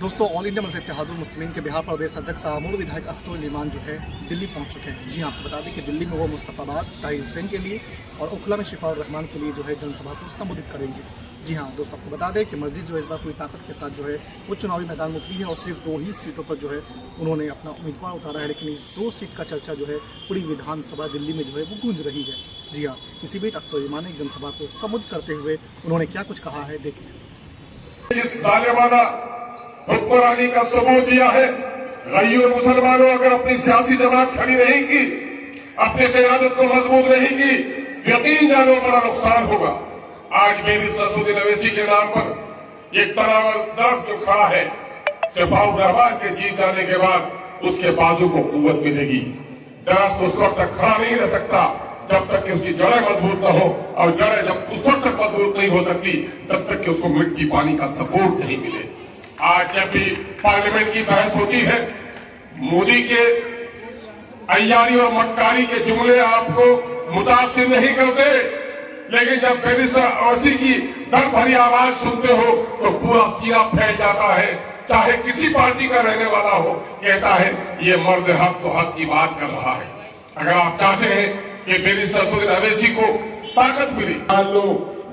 दोस्तों all India मजलिस इत्तेहादुल मुस्लिमीन के बिहार प्रदेश अध्यक्ष आमूर विधायक अख्तर उल ईमान जो है दिल्ली पहुंच चुके हैं। जी हाँ, आपको बता दें कि दिल्ली में वो मुस्तफ़ाबाद ताहिर हुसैन के लिए और उखला में शिफाउर रहमान के लिए जो है जनसभा को संबोधित करेंगे। जी हाँ दोस्तों, आपको बता दें कि मस्जिद जो है इस बार पूरी ताकत के साथ जो है वो चुनावी मैदान में उतरी है और सिर्फ 2 ही सीटों पर जो है उन्होंने अपना उम्मीदवार उतारा है, लेकिन इस 2 सीट का चर्चा जो है पूरी विधानसभा दिल्ली में जो है वो गूंज रही है। जी हाँ, इसी बीच अख्तर उल ईमान ने जनसभा को संबोधित करते हुए उन्होंने क्या कुछ कहा है, देखिए। इस जालिमाना हुक्मरानी का सबूत दिया है। गैयूर मुसलमानों, अगर अपनी सियासी जमात खड़ी नहीं की, अपने क़यादत को मजबूत नहीं की, यकीन जानो बड़ा नुकसान होगा। आज मेरी सरसुद्दीन अवैसी के नाम पर एक तनावर दरख्त जो खड़ा है, शिफाउर रहमान के जीत जाने के बाद उसके बाजू को कुव्वत मिलेगी। दरख्त उस वक्त तक खड़ा नहीं रह सकता जब तक कि उसकी जड़ें मजबूत न हो, और जड़ें जब उस वक्त तक मजबूत नहीं हो सकती जब तक कि उसको मिट्टी पानी का सपोर्ट नहीं मिले। आज जब भी पार्लियामेंट की बहस होती है, मोदी के अय्यारी और मक्कारी के जुमले आपको मुतासिर नहीं करते, लेकिन जब बैरिस्टर अवैसी की डर भरी आवाज सुनते हो तो पूरा सीना फैल जाता है। चाहे किसी पार्टी का रहने वाला हो, कहता है ये मर्द हक तो हक की बात कर रहा है। अगर आप चाहते हैं कि बैरिस्टर अवैसी को ताकत मिली,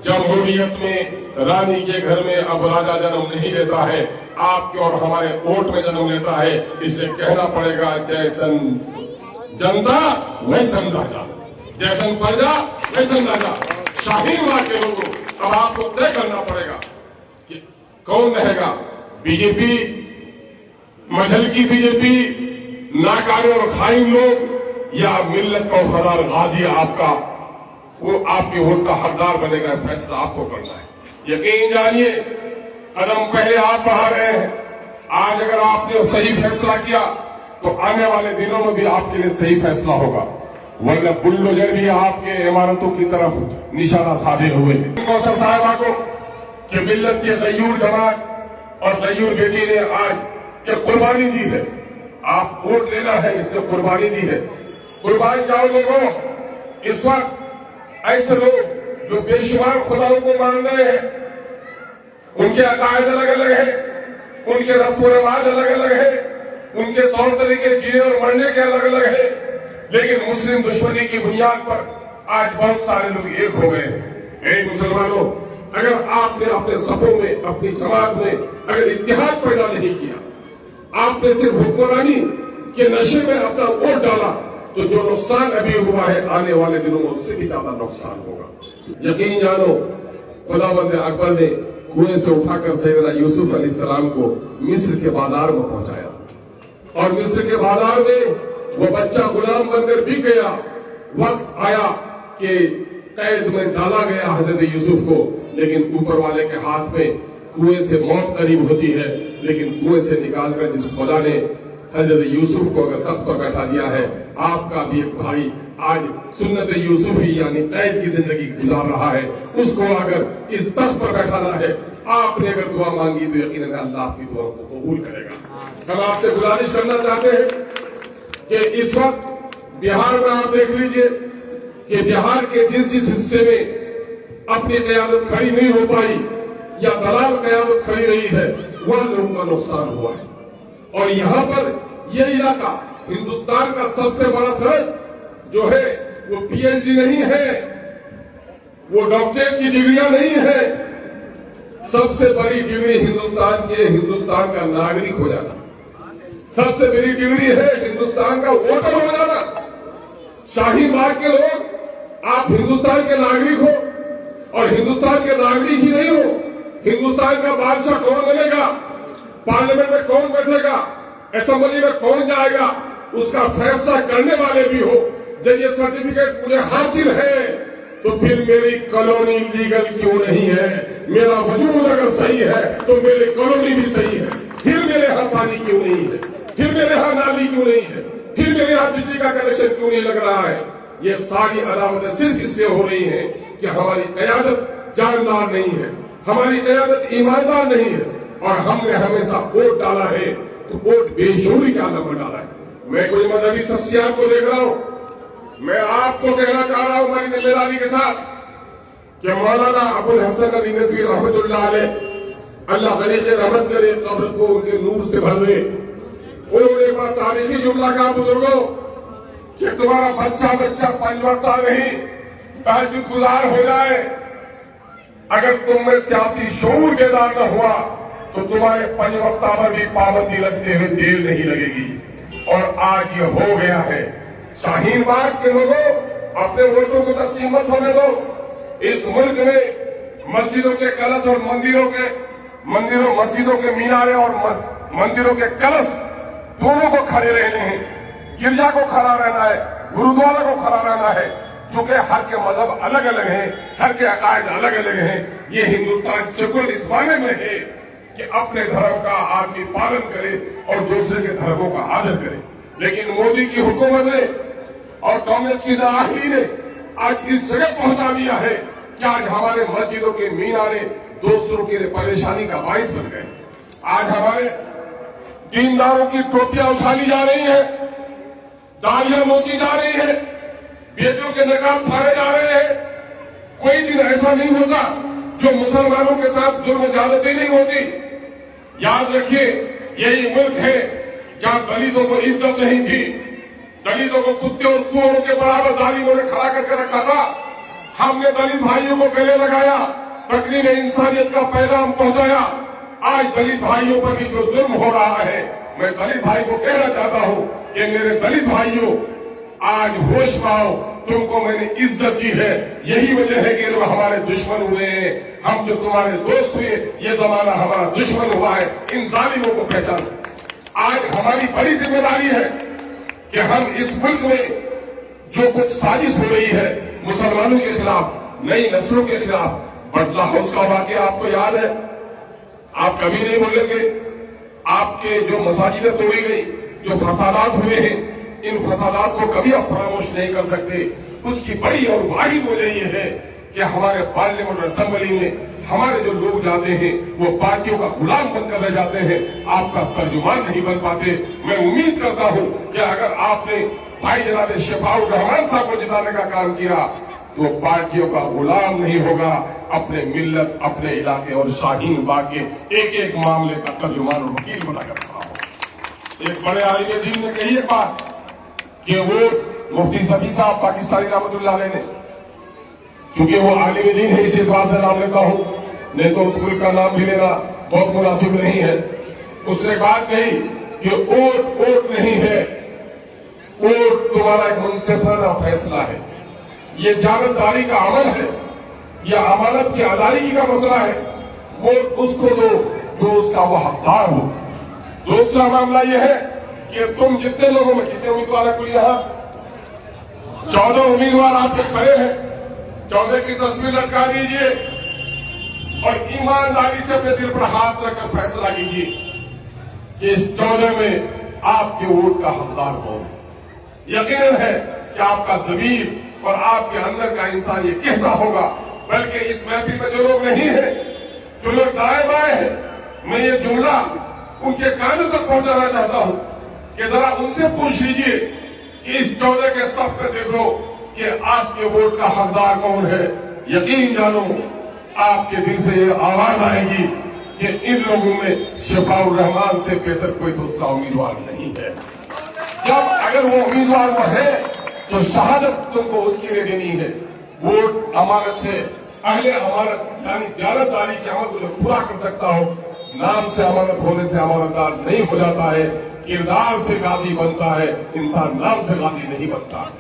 जमहूरियत में रानी के घर में अब राजा जन्म नहीं लेता है, आपके और हमारे वोट में जन्म लेता है। इसलिए कहना पड़ेगा, जैसन जनता वैसन राजा, जैसन प्रजा वैसन राजा। शाहीन बाग के लोगों, अब आपको तय करना पड़ेगा कि कौन रहेगा, बीजेपी, मजहल की बीजेपी, नाकारे और खाइन लोग, या मिल्लत का वफादार गाजी आपका, वो आपके वोट का हकदार बनेगा। फैसला आपको करना है। यकीन जानिए, कदम पहले आप बढ़ा रहे हैं। आज अगर आपने सही फैसला किया तो आने वाले दिनों में भी आपके लिए सही फैसला होगा, वरना बुलडोजर भी आपके इमारतों की तरफ निशाना साधे हुए। कौसर साहिबा को कि मिल्लत के गैयूर जमात और गैयूर बेटी ने आज क्या कुर्बानी दी है, आप वोट लेना है, इससे कुर्बानी दी है। कुर्बान जाओ लोगों। इस वक्त ऐसे लोग जो बेशुमार खुदाओं को मान रहे हैं, उनके अकायद अलग अलग है, उनके रस्म रिवाज अलग अलग है, उनके तौर तरीके जीने और मरने के अलग अलग है, लेकिन मुस्लिम दुश्मनी की बुनियाद पर आज बहुत सारे लोग एक हो गए हैं। मुसलमानों, अगर आपने अपने सफों में, अपनी जमात में अगर इत्तेहाद पैदा नहीं किया, आपने सिर्फ हुक्मरानी के नशे में अपना वोट डाला, तो जो नुकसान अभी हुआ है आने वाले दिनों में उससे भी ज्यादा नुकसान होगा। यकीन जानो, खुदावंद अकबर ने कुएं से उठाकर सैयदना यूसुफ अलैहिस्सलाम को मिस्र के बाजार में पहुंचाया, और मिस्र के बाजार में वो बच्चा गुलाम बनकर बिक गया। वक्त आया कि कैद में डाला गया हजरत यूसुफ को, लेकिन ऊपर वाले के हाथ में कुएं से मौत करीब होती है, लेकिन कुएं से निकालकर जिस खुदा ने हजरत यूसुफ को अगर तख्त पर बैठा दिया है, आपका भी एक भाई आज सुन्नत यूसुफ ही यानी कैद की जिंदगी गुजार रहा है, उसको अगर इस तख्त पर बैठाना है, आपने अगर दुआ मांगी तो यकीनन अल्लाह आपकी दुआ को कबूल करेगा। हम आपसे गुजारिश करना चाहते हैं कि इस वक्त बिहार में आप देख लीजिए कि बिहार के जिस हिस्से में अपनी क़यादत खड़ी नहीं हो पाई या दलाल क़यादत खड़ी रही है, वह लोगों का नुकसान हुआ है। और यहाँ पर यह इलाका हिंदुस्तान का सबसे बड़ा शहर जो है वो पीएचडी नहीं है, वो डॉक्टरेट की डिग्रियां नहीं है। सबसे बड़ी डिग्री हिंदुस्तान का नागरिक हो जाना, सबसे बड़ी डिग्री है हिंदुस्तान का वोटर हो जाना। शाहीन बाग के लोग, आप हिंदुस्तान के नागरिक हो, और हिंदुस्तान के नागरिक ही नहीं हो, हिंदुस्तान का बादशाह कौन बनेगा, पार्लियामेंट में कौन बैठेगा, असेंबली में कौन जाएगा, उसका फैसला करने वाले भी हो। जब ये सर्टिफिकेट मुझे हासिल है तो फिर मेरी कॉलोनी लीगल क्यों नहीं है? मेरा वजूद अगर सही है तो मेरी कॉलोनी भी सही है। फिर मेरे यहाँ पानी क्यों नहीं है? फिर मेरे यहाँ नाली क्यों नहीं है? फिर मेरे यहाँ बिजली का कनेक्शन क्यों नहीं लग रहा है? ये सारी अदावतें सिर्फ इसलिए हो रही है कि हमारी क़यादत जानदार नहीं है, हमारी क़यादत ईमानदार नहीं है, और हमने हमेशा वोट डाला है तो वोट बेशूरी के आलम में डाला है। मैं कोई मजहबी शख्सियत को देख रहा हूं, मैं आपको कहना चाह रहा हूं हमारी जिम्मेदारी के साथ कि मौलाना अबुल हसन अली नदवी रहमतुल्लाह अलैह अल्लाह गरीक़ रहमत करे, कब्र को उनके नूर से भर दे। उन्होंने एक बार तारीखी जुमला कहा बुजुर्गों कि तुम्हारा बच्चा 5 वक्त नहीं तहज्जुद गुजार हो जाए, अगर तुम में सियासी शऊर बेदार न हुआ तो तुम्हारे 5 वक्त पर भी पाबंदी लगते हुए देर नहीं लगेगी। और आज ये हो गया है। शाहीन बाग के लोगों, अपने वोटों को तस्लीम मत होने दो। इस मुल्क में मस्जिदों के कलश और मस्जिदों के मीनारे और मंदिरों के कलश दोनों को खड़े रहने हैं। गिरजा को खड़ा रहना है, गुरुद्वारा को खड़ा रहना है। चूंकि हर के मजहब अलग अलग हैं, हर के अकायद अलग अलग हैं। ये हिंदुस्तान सेकुलर इस मायने में है कि अपने धर्म का आदमी पालन करे और दूसरे के धर्मों का आदर करे। लेकिन मोदी की हुकूमत ने और कांग्रेस की नाअहली ने आज इस जगह पहुंचा दिया है कि आज हमारे मस्जिदों के मीनारे दोस्तों के लिए परेशानी का बाइस बन गए। आज हमारे दीनदारों की टोपियां उछाली जा रही है, दालियां नोची जा रही है, बेटियों के नकाब फाड़े जा रहे हैं। कोई दिन ऐसा नहीं होता जो मुसलमानों के साथ जुल्म ज्यादती नहीं होती। याद रखिए, यही मुल्क है जहां दलितों को इज्जत नहीं थी, दलितों को कुत्ते और सुअरों के बराबर जालिमों ने खड़ा करके रखा था। हमने दलित भाइयों को गले लगाया, तकरीर इंसानियत का पैगाम पहुंचाया। आज दलित भाइयों पर भी जो जुल्म हो रहा है, मैं दलित भाई को कहना चाहता हूं कि मेरे दलित भाइयों, आज होश पाओ, तुमको मैंने इज्जत दी है। यही वजह है कि लोग हमारे दुश्मन हुए हैं। हम जो तुम्हारे दोस्त हुए, ये जमाना हमारा दुश्मन हुआ है। इन जालिमों को पहचानो। आज हमारी बड़ी जिम्मेदारी है कि हम इस मुल्क में जो कुछ साजिश हो रही है मुसलमानों के खिलाफ, नई नस्लों के खिलाफ, बटला हाउस का वाकया आपको याद है। आप कभी नहीं बोलेंगे। आपके जो मसाजिदें तोड़ी गई, जो फसादात हुए हैं, इन फसादात को कभी आप फरामोश नहीं कर सकते। उसकी बड़ी और वाहिद वजह यह है कि हमारे पार्लियामेंट असेंबली में हमारे जो लोग जाते हैं वो पार्टियों का गुलाम बनकर रह जाते हैं, आपका तर्जुमान नहीं बन पाते। मैं उम्मीद करता हूं कि अगर आपने भाई जनाब शफाउर रहमान साहब को जिताने का काम किया तो पार्टियों का गुलाम नहीं होगा, अपने मिल्लत, अपने इलाके और शाहीन बाग के एक एक मामले का तर्जुमान और वकील बनाकर खड़ा हो। एक बड़े आलिम दीन ने कही एक बात कि वो मुफ्ती सफी साहब पाकिस्तानी रहमतुल्लाह अलैह ने, चूंकि वो आलिम दीन है इसी बात से नाम लेता हूं, नहीं तो उस मुल्क का नाम भी लेना बहुत मुनासिब नहीं है। उसने बात कही कि वोट नहीं है, वोट तुम्हारा एक मुनसिफाना फैसला है, ये जानबदारी का अमल है, यह अमानत की अदायगी का मसला है। वोट उसको दो जो उसका वो हकदार हो। दूसरा मामला यह है कि तुम जितने लोगों में, कितने उम्मीदवार है कुल यहां 14 उम्मीदवार आपके खड़े हैं, 14 की तस्वीर लटका दीजिए और ईमानदारी से अपने दिल पर हाथ रखकर फैसला कीजिए कि इस 14 में आपके वोट का हकदार कौन है। यकीनन है कि आपका ज़मीर और आपके अंदर का इंसान ये कहता होगा, बल्कि इस महफिल में जो लोग नहीं है, जो लोग दाएं बाएं हैं, मैं ये जुमला उनके कानों तक पहुंचाना चाहता हूं कि जरा उनसे पूछ लीजिए कि इस 14 के सब पे देख लो कि आपके वोट का हकदार कौन है। यकीन जानो आपके दिल से ये आवाज आएगी कि इन लोगों में शफाउर रहमान से बेहतर कोई दूसरा उम्मीदवार नहीं है। जब अगर वो उम्मीदवार वो है तो शहादत तुमको उसके लिए देनी है। वोट अमानत से, अहले अमानत यानी जानबदारी की अमल को जो पूरा कर सकता हो, नाम से अमानत होने से अमानतदार नहीं हो जाता है, किरदार से गाजी बनता है इंसान, नाम से गाजी नहीं बनता।